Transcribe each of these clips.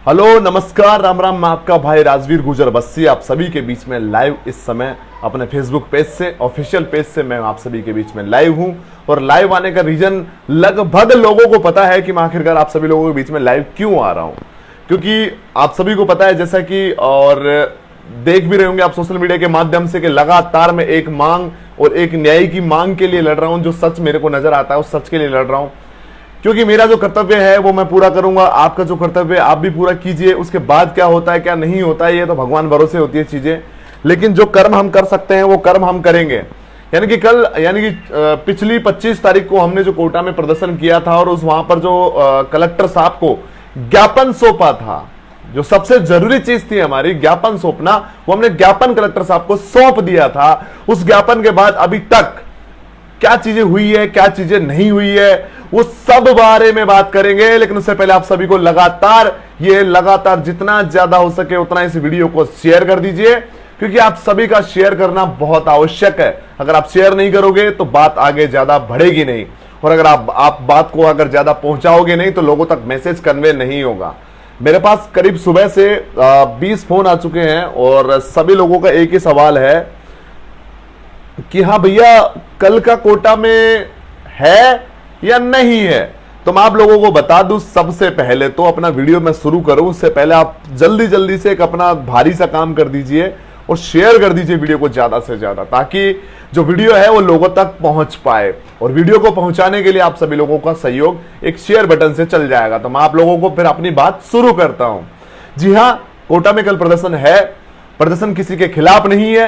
Hello नमस्कार राम राम, मैं आपका भाई राजवीर गुजर बस्सी आप सभी के बीच में लाइव इस समय अपने फेसबुक पेज से, ऑफिशियल पेज से मैं आप सभी के बीच में लाइव हूं। और लाइव आने का रीजन लगभग लोगों को पता है कि मैं आखिरकार आप सभी लोगों के बीच में लाइव क्यों आ रहा हूं, क्योंकि आप सभी को पता है जैसा कि और देख भी रहे होंगे आप सोशल मीडिया के माध्यम से कि लगातार मैं एक मांग और एक न्याय की मांग के लिए लड़ रहा हूं। जो सच मेरे को नजर आता है उस सच के लिए लड़ रहा हूं, क्योंकि मेरा जो कर्तव्य है वो मैं पूरा करूंगा, आपका जो कर्तव्य है आप भी पूरा कीजिए। उसके बाद क्या होता है क्या नहीं होता है ये तो भगवान भरोसे होती है चीजें, लेकिन जो कर्म हम कर सकते हैं वो कर्म हम करेंगे। यानी कि कल पिछली 25 तारीख को हमने जो कोटा में प्रदर्शन किया था और उस वहां पर जो कलेक्टर साहब को ज्ञापन सौंपा था, जो सबसे जरूरी चीज थी हमारी ज्ञापन सौंपना, वो हमने ज्ञापन कलेक्टर साहब को सौंप दिया था। उस ज्ञापन के बाद अभी तक क्या चीजें हुई है क्या चीजें नहीं हुई है वो सब बारे में बात करेंगे। लेकिन उससे पहले आप सभी को लगातार जितना ज्यादा हो सके उतना इस वीडियो को शेयर कर दीजिए, क्योंकि आप सभी का शेयर करना बहुत आवश्यक है। अगर आप शेयर नहीं करोगे तो बात आगे ज्यादा बढ़ेगी नहीं, और अगर आप बात को अगर ज्यादा पहुंचाओगे नहीं तो लोगों तक मैसेज कन्वे नहीं होगा। मेरे पास करीब सुबह से 20 फोन आ चुके हैं और सभी लोगों का एक ही सवाल है कि हाँ भैया कल का कोटा में है या नहीं है। तो मैं आप लोगों को बता दूं, सबसे पहले तो अपना वीडियो मैं शुरू करूं उससे पहले आप जल्दी से एक अपना भारी सा काम कर दीजिए और शेयर कर दीजिए वीडियो को ज्यादा से ज्यादा, ताकि जो वीडियो है वो लोगों तक पहुंच पाए। और वीडियो को पहुंचाने के लिए आप सभी लोगों का सहयोग एक शेयर बटन से चल जाएगा। तो मैं आप लोगों को फिर अपनी बात शुरू करता हूं। जी हां, कोटा में कल प्रदर्शन है। प्रदर्शन किसी के खिलाफ नहीं है,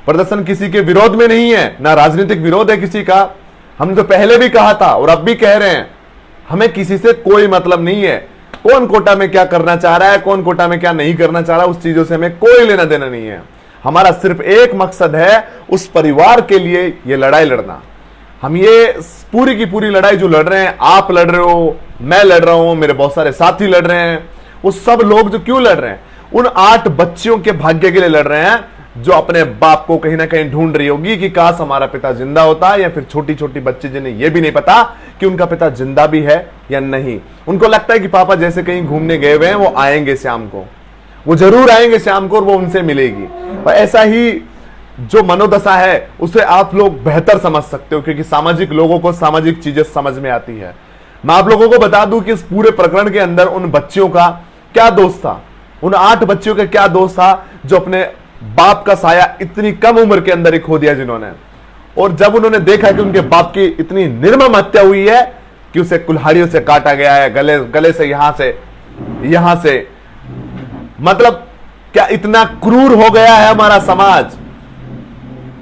प्रदर्शन किसी के विरोध में नहीं है, ना राजनीतिक विरोध है किसी का। हमने तो पहले भी कहा था और अब भी कह रहे हैं, हमें किसी से कोई मतलब नहीं है। कौन कोटा में क्या करना चाह रहा है, कौन कोटा में क्या नहीं करना चाह रहा है, उस चीजों से हमें कोई लेना देना नहीं है। हमारा सिर्फ एक मकसद है, उस परिवार के लिए ये लड़ाई लड़ना। हम ये पूरी की पूरी लड़ाई जो लड़ रहे हैं, आप लड़ रहे हो, मैं लड़ रहा हूं, मेरे बहुत सारे साथी लड़ रहे हैं, वो सब लोग जो क्यों लड़ रहे हैं, उन 8 बच्चियों के भाग्य के लिए लड़ रहे हैं जो अपने बाप को कहीं ना कहीं ढूंढ रही होगी कि काश हमारा पिता जिंदा होता, या फिर छोटी छोटी बच्ची जिन्हें यह भी नहीं पता कि उनका पिता जिंदा भी है या नहीं। उनको लगता है कि पापा जैसे कहीं घूमने गए हुए हैं, वो आएंगे शाम को, वो जरूर आएंगे शाम को और वो उनसे मिलेगी। और ऐसा ही जो मनोदशा है उसे आप लोग बेहतर समझ सकते हो, क्योंकि सामाजिक लोगों को सामाजिक चीजें समझ में आती है। मैं आप लोगों को बता दूं कि इस पूरे प्रकरण के अंदर उन बच्चियों का क्या दोष था, उन 8 बच्चियों का क्या दोष था जो अपने बाप का साया इतनी कम उम्र के अंदर ही खो दिया जिन्होंने। और जब उन्होंने देखा कि उनके बाप की इतनी निर्मम हत्या हुई है कि उसे कुल्हाड़ियों से काटा गया है, गले से यहां से, मतलब क्या इतना क्रूर हो गया है हमारा समाज,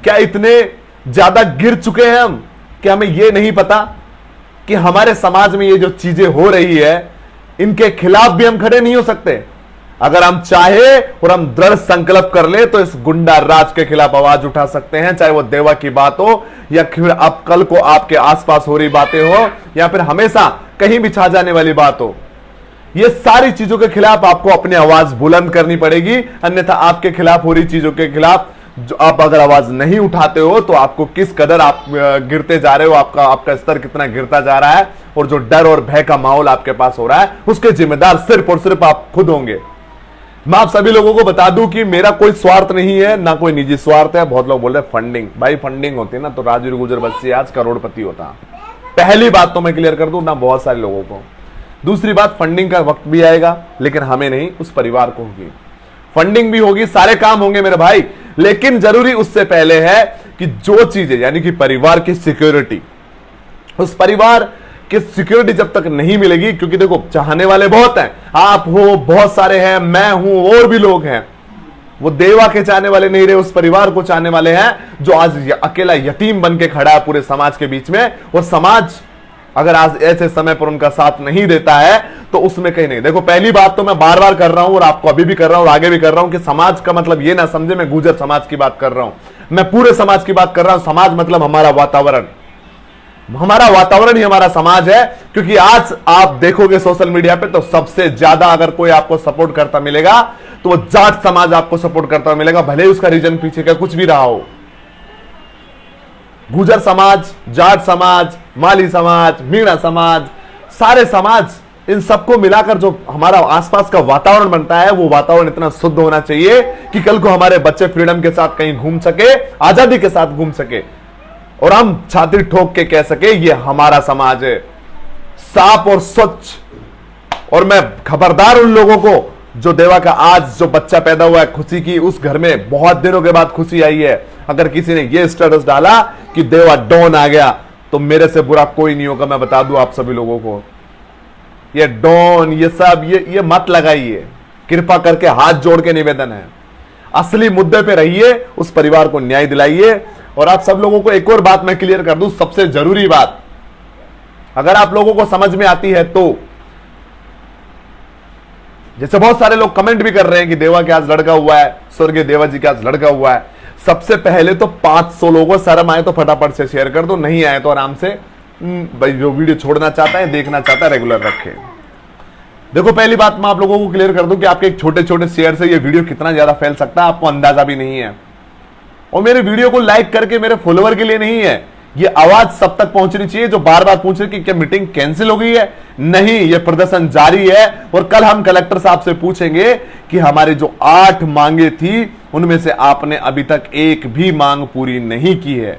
क्या इतने ज्यादा गिर चुके हैं हम कि हमें यह नहीं पता कि हमारे समाज में ये जो चीजें हो रही है इनके खिलाफ भी हम खड़े नहीं हो सकते। अगर हम चाहे और हम दृढ़ संकल्प कर ले तो इस गुंडा राज के खिलाफ आवाज उठा सकते हैं, चाहे वो देवा की बात हो या फिर अब कल को आपके आसपास हो रही बातें हो या फिर हमेशा कहीं भी छा जाने वाली बात हो। ये सारी चीजों के खिलाफ आपको अपनी आवाज बुलंद करनी पड़ेगी, अन्यथा आपके खिलाफ हो रही चीजों के खिलाफ जो आप अगर आवाज नहीं उठाते हो तो आपको किस कदर आप गिरते जा रहे हो, आपका स्तर कितना गिरता जा रहा है, और जो डर और भय का माहौल आपके पास हो रहा है उसके जिम्मेदार सिर्फ और सिर्फ आप खुद होंगे। मैं आप सभी लोगों को बता दूं कि मेरा कोई स्वार्थ नहीं है, ना कोई निजी स्वार्थ है। बहुत लोग बोल रहे हैं फंडिंग, भाई फंडिंग होती है ना तो राजवीर गुजर बस्सी आज करोड़पति होता। पहली बात तो मैं क्लियर कर दूं ना बहुत सारे लोगों को। दूसरी बात, फंडिंग का वक्त भी आएगा, लेकिन हमें नहीं, उस परिवार को होगी। फंडिंग भी होगी, सारे काम होंगे मेरे भाई, लेकिन जरूरी उससे पहले है कि जो चीजें यानी कि परिवार की सिक्योरिटी, उस परिवार कि सिक्योरिटी जब तक नहीं मिलेगी, क्योंकि देखो चाहने वाले बहुत हैं, आप हो, बहुत सारे हैं, मैं हूं, और भी लोग हैं, वो देवा के चाहने वाले नहीं रहे, उस परिवार को चाहने वाले हैं जो आज अकेला यतीम बन के खड़ा है पूरे समाज के बीच में। और समाज अगर आज ऐसे समय पर उनका साथ नहीं देता है तो उसमें कहीं नहीं। देखो पहली बात तो मैं बार बार कर रहा हूं और आपको अभी भी कर रहा हूं और आगे भी कर रहा हूं कि समाज का मतलब ये ना समझे मैं गुर्जर समाज की बात कर रहा हूं, मैं पूरे समाज की बात कर रहा हूं। समाज मतलब हमारा वातावरण, हमारा वातावरण ही हमारा समाज है। क्योंकि आज आप देखोगे सोशल मीडिया पे तो सबसे ज्यादा अगर कोई आपको सपोर्ट करता मिलेगा तो वो जाट समाज आपको सपोर्ट करता मिलेगा, भले ही उसका रीजन पीछे का कुछ भी रहा हो। गुर्जर समाज, जाट समाज, माली समाज, मीणा समाज, सारे समाज इन सबको मिलाकर जो हमारा आसपास का वातावरण बनता है, वो वातावरण इतना शुद्ध होना चाहिए कि कल को हमारे बच्चे फ्रीडम के साथ कहीं घूम सके, आजादी के साथ घूम सके, और हम छाती ठोक के कह सके ये हमारा समाज है, साफ और स्वच्छ। और मैं खबरदार उन लोगों को जो देवा का आज जो बच्चा पैदा हुआ है, खुशी की उस घर में बहुत दिनों के बाद खुशी आई है, अगर किसी ने ये स्टेटस डाला कि देवा डॉन आ गया, तो मेरे से बुरा कोई नहीं होगा। मैं बता दूं आप सभी लोगों को, ये डॉन ये सब ये मत लगाइए, कृपा करके हाथ जोड़ के निवेदन है, असली मुद्दे पे रहिए, उस परिवार को न्याय दिलाइए। और आप सब लोगों को एक और बात मैं क्लियर कर दूं, सबसे जरूरी बात, अगर आप लोगों को समझ में आती है तो, जैसे बहुत सारे लोग कमेंट भी कर रहे हैं कि देवा के आज लड़का हुआ है, स्वर्गीय देवा जी के आज लड़का हुआ है, सबसे पहले तो 500 लोगों शर्म आए तो फटाफट से शेयर कर दो, नहीं आए तो आराम से भाई जो वीडियो छोड़ना चाहता है, देखना चाहता है, रेगुलर रखे। देखो पहली बात मैं आप लोगों को क्लियर कर दूं कि आपके एक छोटे छोटे शेयर से ये वीडियो कितना ज्यादा फैल सकता है, आपको अंदाजा भी नहीं है। और मेरे वीडियो को लाइक करके मेरे फॉलोअर के लिए नहीं है, ये आवाज सब तक पहुंचनी चाहिए जो बार बार पूछ रहे कि क्या मीटिंग कैंसिल हो गई है। नहीं, ये प्रदर्शन जारी है, और कल हम कलेक्टर साहब से पूछेंगे कि हमारी जो 8 मांगे थी उनमें से आपने अभी तक एक भी मांग पूरी नहीं की है।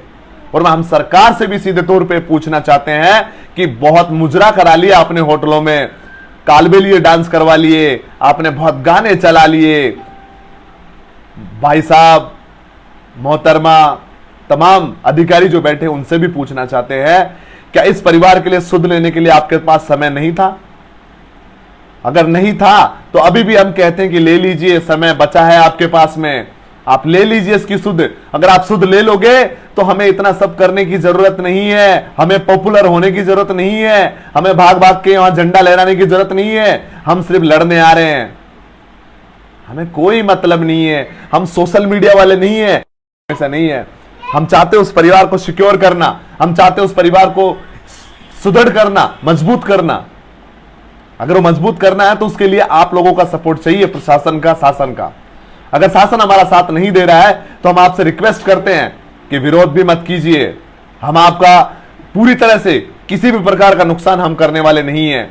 और हम सरकार से भी सीधे तौर पे पूछना चाहते हैं कि बहुत मुजरा करा लिया आपने, होटलों में कालबेलिए डांस करवा लिए आपने, बहुत गाने चला लिए, भाई साहब मोहतरमा तमाम अधिकारी जो बैठे उनसे भी पूछना चाहते हैं, क्या इस परिवार के लिए सुध लेने के लिए आपके पास समय नहीं था? अगर नहीं था तो अभी भी हम कहते हैं कि ले लीजिए, समय बचा है आपके पास में, आप ले लीजिए इसकी सुध। अगर आप सुध ले लोगे तो हमें इतना सब करने की जरूरत नहीं है, हमें पॉपुलर होने की जरूरत नहीं है, हमें भाग भाग के वहां झंडा लहराने की जरूरत नहीं है, हम सिर्फ लड़ने आ रहे हैं, हमें कोई मतलब नहीं है, हम सोशल मीडिया वाले नहीं है, ऐसा नहीं है। हम चाहते उस परिवार को सिक्योर करना, हम चाहते उस परिवार को सुदृढ़ करना, मजबूत करना। अगर वो मजबूत करना है तो उसके लिए आप लोगों का सपोर्ट चाहिए, प्रशासन का, शासन का। अगर शासन हमारा साथ नहीं दे रहा है तो हम आपसे रिक्वेस्ट करते हैं कि विरोध भी मत कीजिए, हम आपका पूरी तरह से किसी भी प्रकार का नुकसान हम करने वाले नहीं है,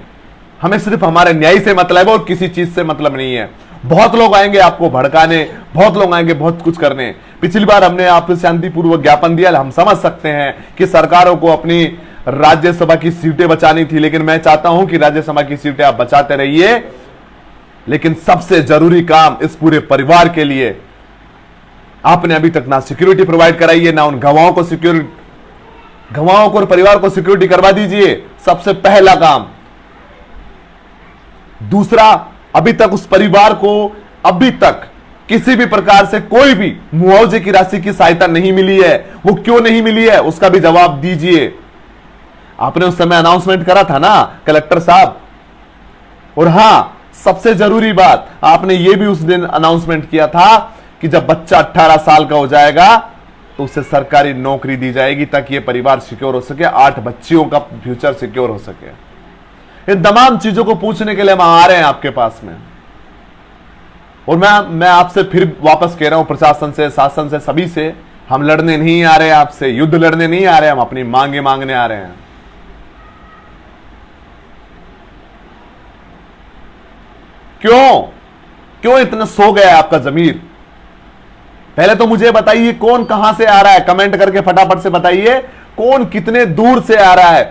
हमें सिर्फ हमारे न्याय से मतलब है और किसी चीज से मतलब नहीं है। बहुत लोग आएंगे आपको भड़काने, बहुत लोग आएंगे बहुत कुछ करने। पिछली बार हमने आपको शांतिपूर्वक ज्ञापन दिया, हम समझ सकते हैं कि सरकारों को अपनी राज्यसभा की सीटें बचानी थी, लेकिन मैं चाहता हूं कि राज्यसभा की सीटें आप बचाते रहिए, लेकिन सबसे जरूरी काम इस पूरे परिवार के लिए, आपने अभी तक ना सिक्योरिटी प्रोवाइड कराई है, ना उन गवाहों को गवाहों को और परिवार को सिक्योरिटी करवा दीजिए, सबसे पहला काम। दूसरा, अभी तक उस परिवार को अभी तक किसी भी प्रकार से कोई भी मुआवजे की राशि की सहायता नहीं मिली है, वो क्यों नहीं मिली है उसका भी जवाब दीजिए। आपने उस समय अनाउंसमेंट करा था ना कलेक्टर साहब, और हां सबसे जरूरी बात, आपने ये भी उस दिन अनाउंसमेंट किया था कि जब बच्चा 18 साल का हो जाएगा तो उसे सरकारी नौकरी दी जाएगी ताकि ये परिवार सिक्योर हो सके, 8 बच्चियों का फ्यूचर सिक्योर हो सके। इन तमाम चीजों को पूछने के लिए हम आ रहे हैं आपके पास में, और मैं आपसे फिर वापस कह रहा हूं, प्रशासन से, शासन से, सभी से, हम लड़ने नहीं आ रहे हैं आपसे, युद्ध लड़ने नहीं आ रहे हैं, हम अपनी मांगे मांगने आ रहे हैं। क्यों इतना सो गया है आपका जमीर? पहले तो मुझे बताइए कौन कहां से आ रहा है, कमेंट करके फटाफट से बताइए कौन कितने दूर से आ रहा है,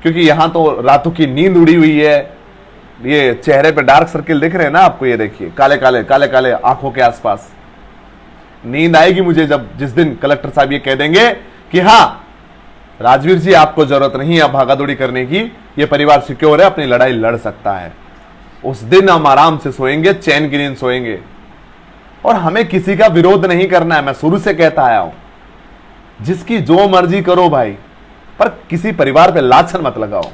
क्योंकि यहां तो रातों की नींद उड़ी हुई है। ये चेहरे पे डार्क सर्किल दिख रहे हैं ना आपको, ये देखिए काले काले आंखों के आसपास। नींद आएगी मुझे जब जिस दिन कलेक्टर साहब ये कह देंगे कि हां राजवीर जी आपको जरूरत नहीं है अब भागादौड़ी करने की, ये परिवार सिक्योर है, अपनी लड़ाई लड़ सकता है। उस दिन हम आराम से सोएंगे, चैन की नींद सोएंगे। और हमें किसी का विरोध नहीं करना है, मैं शुरू से कहता आया हूं, जिसकी जो मर्जी करो भाई, पर किसी परिवार पे लाछन मत लगाओ,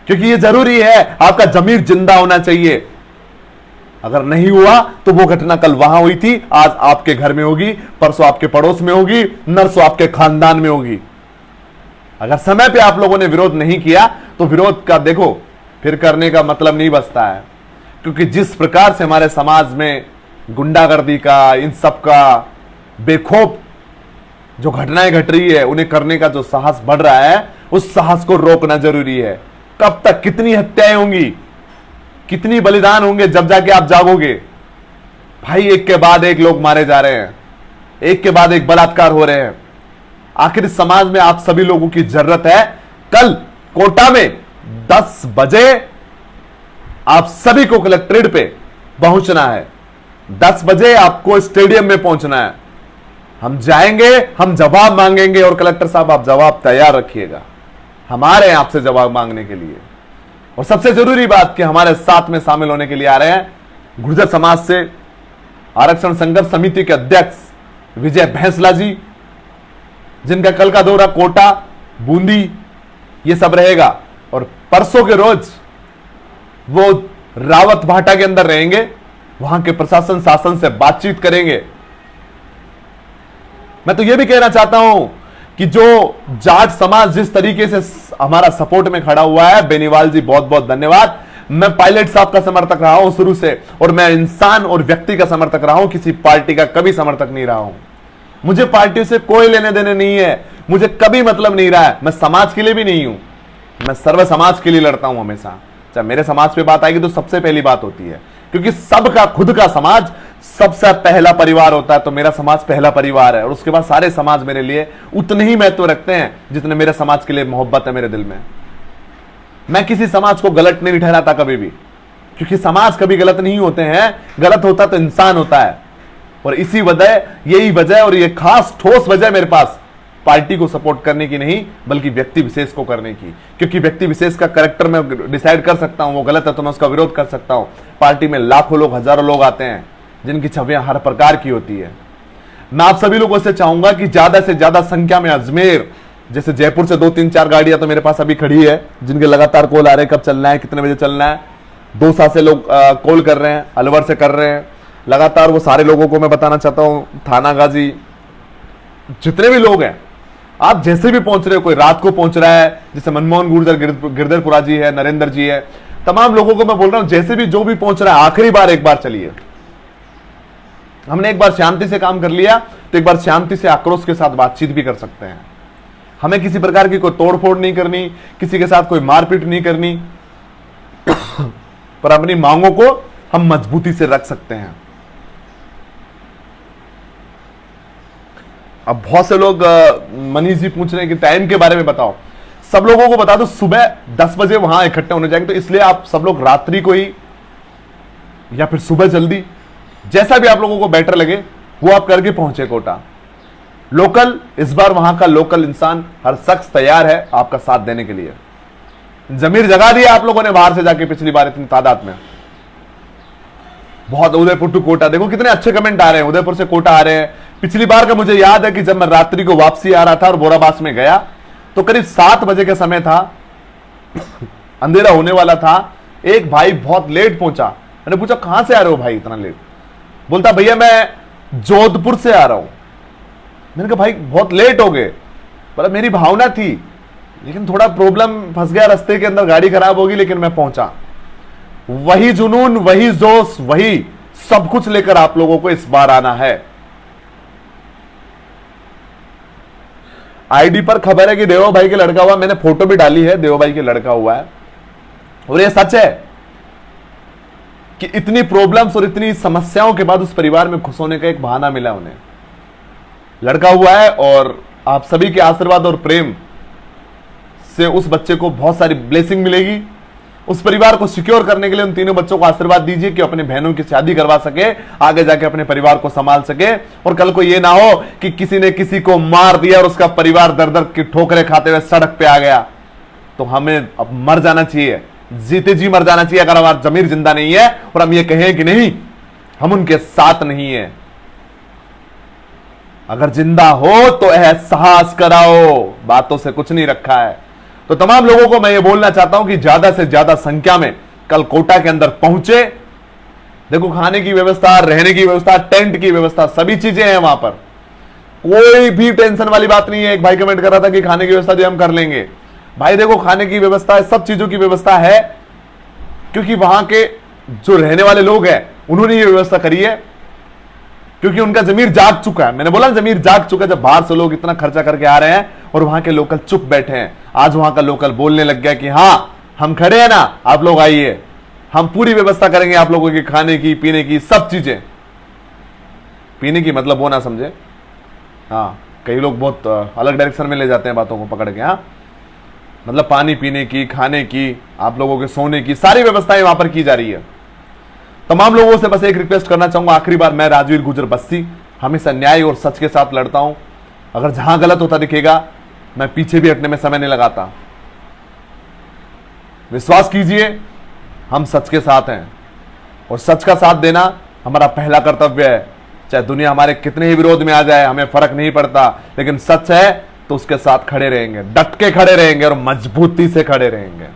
क्योंकि ये जरूरी है, आपका जमीर जिंदा होना चाहिए। अगर नहीं हुआ तो वो घटना कल वहां हुई थी, आज आपके घर में होगी, परसों आपके पड़ोस में होगी, नरसों आपके खानदान में होगी। अगर समय पे आप लोगों ने विरोध नहीं किया तो विरोध का देखो फिर करने का मतलब नहीं बचता है, क्योंकि जिस प्रकार से हमारे समाज में गुंडागर्दी का, इन सब का बेखौफ जो घटनाएं घट रही है, उन्हें करने का जो साहस बढ़ रहा है, उस साहस को रोकना जरूरी है। कब तक, कितनी हत्याएं होंगी, कितनी बलिदान होंगे, जब जाके आप जागोगे। भाई एक के बाद एक लोग मारे जा रहे हैं, एक के बाद एक बलात्कार हो रहे हैं। आखिर इस समाज में आप सभी लोगों की जरूरत है। कल कोटा में 10 बजे आप सभी को कलेक्ट्रेट पे पहुंचना है। 10 बजे आपको स्टेडियम में पहुंचना है। हम जाएंगे, हम जवाब मांगेंगे, और कलेक्टर साहब आप जवाब तैयार रखिएगा। हमारे आपसे जवाब मांगने के लिए। और सबसे जरूरी बात कि हमारे साथ में शामिल होने के लिए आ रहे हैं गुर्जर समाज से आरक्षण संघर्ष समिति के अध्यक्ष विजय भैंसला जी, जिनका कल का दौरा कोटा, बूंदी ये सब रहेगा। और परसों के रोज वो रावत भाटा के अंदर रहेंगे, वहां के प्रशासन शासन से बातचीत करेंगे। मैं तो यह भी कहना चाहता हूं कि जो जाट समाज जिस तरीके से हमारा सपोर्ट में खड़ा हुआ है, बेनीवाल जी बहुत बहुत धन्यवाद। मैं पायलट साहब का समर्थक रहा हूं शुरू से, और मैं इंसान और व्यक्ति का समर्थक रहा हूं, किसी पार्टी का कभी समर्थक नहीं रहा हूं। मुझे पार्टी से कोई लेने देने नहीं है, मुझे कभी मतलब नहीं रहा है। मैं समाज के लिए भी नहीं हूं, मैं सर्व समाज के लिए लड़ता हूं हमेशा। चाहे मेरे समाज पे बात आएगी तो सबसे पहली बात होती है, क्योंकि सबका खुद का समाज सबसे पहला परिवार होता है। तो मेरा समाज पहला परिवार है, और उसके बाद सारे समाज मेरे लिए उतने ही महत्व रखते हैं जितने मेरे समाज के लिए मोहब्बत है मेरे दिल में। मैं किसी समाज को गलत नहीं ठहराता कभी भी, क्योंकि समाज कभी गलत नहीं होते हैं, गलत होता तो इंसान होता है। और इसी वजह, यही वजह और ये खास ठोस वजह मेरे पास पार्टी को सपोर्ट करने की नहीं, बल्कि व्यक्ति विशेष को करने की। क्योंकि व्यक्ति विशेष का कैरेक्टर मैं डिसाइड कर सकता हूं, वो गलत है तो मैं उसका विरोध कर सकता हूं। पार्टी में लाखों लोग, हजारों लोग आते हैं जिनकी छवियां हर प्रकार की होती है। मैं आप सभी लोगों से चाहूंगा कि ज्यादा से ज्यादा संख्या में अजमेर, जैसे जयपुर से 2-3-4 गाड़ियां तो मेरे पास अभी खड़ी है, जिनके लगातार कॉल आ रहे हैं, कब चलना है, कितने बजे चलना है। दौसा से लोग कॉल कर रहे हैं, अलवर से कर रहे हैं लगातार। वो सारे लोगों को मैं बताना चाहता हूं, थाना गाजी, जितने भी लोग हैं, आप जैसे भी पहुंच रहे हो, कोई रात को पहुंच रहा है, जैसे मनमोहन गुर्जर, गिरधरपुरा जी है, नरेंद्र जी है, तमाम लोगों को मैं बोल रहा हूं, जैसे भी जो भी पहुंच रहा है, आखिरी बार एक बार चलिए। हमने एक बार शांति से काम कर लिया, तो एक बार शांति से आक्रोश के साथ बातचीत भी कर सकते हैं। हमें किसी प्रकार की कोई तोड़फोड़ नहीं करनी, किसी के साथ कोई मारपीट नहीं करनी, पर अपनी मांगों को हम मजबूती से रख सकते हैं। अब बहुत से लोग मनीष जी पूछ रहे हैं कि टाइम के बारे में बताओ। सब लोगों को बता दो, सुबह 10 बजे वहां इकट्ठे होने जाएंगे, तो इसलिए आप सब लोग रात्रि को ही या फिर सुबह जल्दी, जैसा भी आप लोगों को बेटर लगे वो आप करके पहुंचे कोटा। लोकल, इस बार वहां का लोकल इंसान, हर शख्स तैयार है आपका साथ देने के लिए। जमीर जगा दिया आप लोगों ने बाहर से जाके पिछली बार इतनी तादाद में। बहुत उदयपुर टू कोटा, देखो कितने अच्छे कमेंट आ रहे हैं, उदयपुर से कोटा आ रहे हैं। पिछली बार का मुझे याद है कि जब मैं रात्रि को वापसी आ रहा था और बोराबास में गया, तो करीब 7 बजे का समय था, अंधेरा होने वाला था। एक भाई बहुत लेट पहुंचा, मैंने पूछा कहां से आ रहे हो भाई इतना लेट? बोलता भैया मैं जोधपुर से आ रहा हूं। मैंने कहा भाई बहुत लेट हो गए। बोला मेरी भावना थी, लेकिन थोड़ा प्रॉब्लम फंस गया रास्ते के अंदर, गाड़ी खराब होगी, लेकिन मैं पहुंचा। वही जुनून, वही जोश, वही सब कुछ लेकर आप लोगों को इस बार आना है। आईडी पर खबर है कि देवा भाई के लड़का हुआ, मैंने फोटो भी डाली है, देवा भाई के लड़का हुआ है। और ये सच है कि इतनी प्रॉब्लम्स और इतनी समस्याओं के बाद उस परिवार में खुश होने का एक बहाना मिला उन्हें। लड़का हुआ है, और आप सभी के आशीर्वाद और प्रेम से उस बच्चे को बहुत सारी ब्लेसिंग मिलेगी। उस परिवार को सिक्योर करने के लिए उन तीनों बच्चों को आशीर्वाद दीजिए कि अपने बहनों की शादी करवा सके, आगे जाके अपने परिवार को संभाल सके, और कल को ये ना हो कि किसी ने किसी को मार दिया और उसका परिवार दर दर की ठोकरें खाते हुए सड़क पे आ गया। तो हमें अब मर जाना चाहिए, जीते जी मर जाना चाहिए अगर हमारा जमीर जिंदा नहीं है, और हम ये कहें कि नहीं हम उनके साथ नहीं है। अगर जिंदा हो तो एहसास कराओ, बातों से कुछ नहीं रखा है। तो तमाम लोगों को मैं ये बोलना चाहता हूं कि ज्यादा से ज्यादा संख्या में कल कोटा के अंदर पहुंचे। देखो खाने की व्यवस्था, रहने की व्यवस्था, टेंट की व्यवस्था, सभी चीजें हैं वहां पर, कोई भी टेंशन वाली बात नहीं है। एक भाई कमेंट कर रहा था कि खाने की व्यवस्था जो हम कर लेंगे, भाई देखो खाने की व्यवस्था है, सब चीजों की व्यवस्था है, क्योंकि वहां के जो रहने वाले लोग हैं उन्होंने ये व्यवस्था करी है, क्योंकि उनका जमीर जाग चुका है। मैंने बोला जमीर जाग चुका है, जब बाहर से लोग इतना खर्चा करके आ रहे हैं और वहां के लोकल चुप बैठे हैं। आज वहां का लोकल बोलने लग गया कि हाँ हम खड़े हैं ना, आप लोग आइए, हम पूरी व्यवस्था करेंगे आप लोगों की, खाने की, पीने की, सब चीजें। पीने की मतलब वो ना समझे, हाँ, कई लोग बहुत अलग डायरेक्शन में ले जाते हैं बातों को पकड़ के। हाँ, मतलब पानी पीने की, खाने की, आप लोगों के सोने की, सारी व्यवस्थाएं वहां पर की जा रही है। तमाम लोगों से बस एक रिक्वेस्ट करना चाहूंगा, आखिरी बार, मैं राजवीर गुर्जर बस्सी हमेशा न्याय और सच के साथ लड़ता हूं। अगर जहां गलत होता दिखेगा, मैं पीछे भी हटने में समय नहीं लगाता। विश्वास कीजिए, हम सच के साथ हैं और सच का साथ देना हमारा पहला कर्तव्य है। चाहे दुनिया हमारे कितने ही विरोध में आ जाए, हमें फर्क नहीं पड़ता, लेकिन सच है तो उसके साथ खड़े रहेंगे, डट के खड़े रहेंगे और मजबूती से खड़े रहेंगे।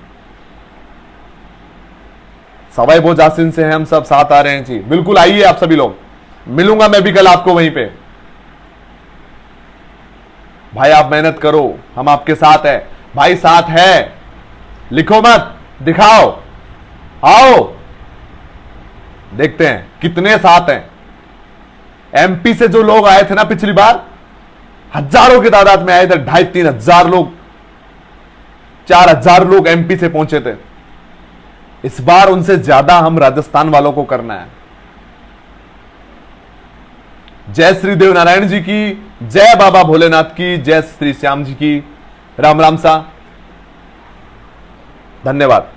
सवाई बोजासिन से हैं हम सब, साथ आ रहे हैं जी, बिल्कुल आइए आप सभी लोग, मिलूंगा मैं भी कल आपको वहीं पे। भाई आप मेहनत करो, हम आपके साथ है भाई, साथ है, लिखो मत, दिखाओ, आओ, देखते हैं कितने साथ हैं। एमपी से जो लोग आए थे ना पिछली बार, हजारों की तादाद में आए थे, 2,500-3 हजार लोग, 4,000 लोग एमपी से पहुंचे थे। इस बार उनसे ज्यादा हम राजस्थान वालों को करना है। जय श्री देव नारायण जी की, जय बाबा भोलेनाथ की, जय श्री श्याम जी की, राम राम सा, धन्यवाद।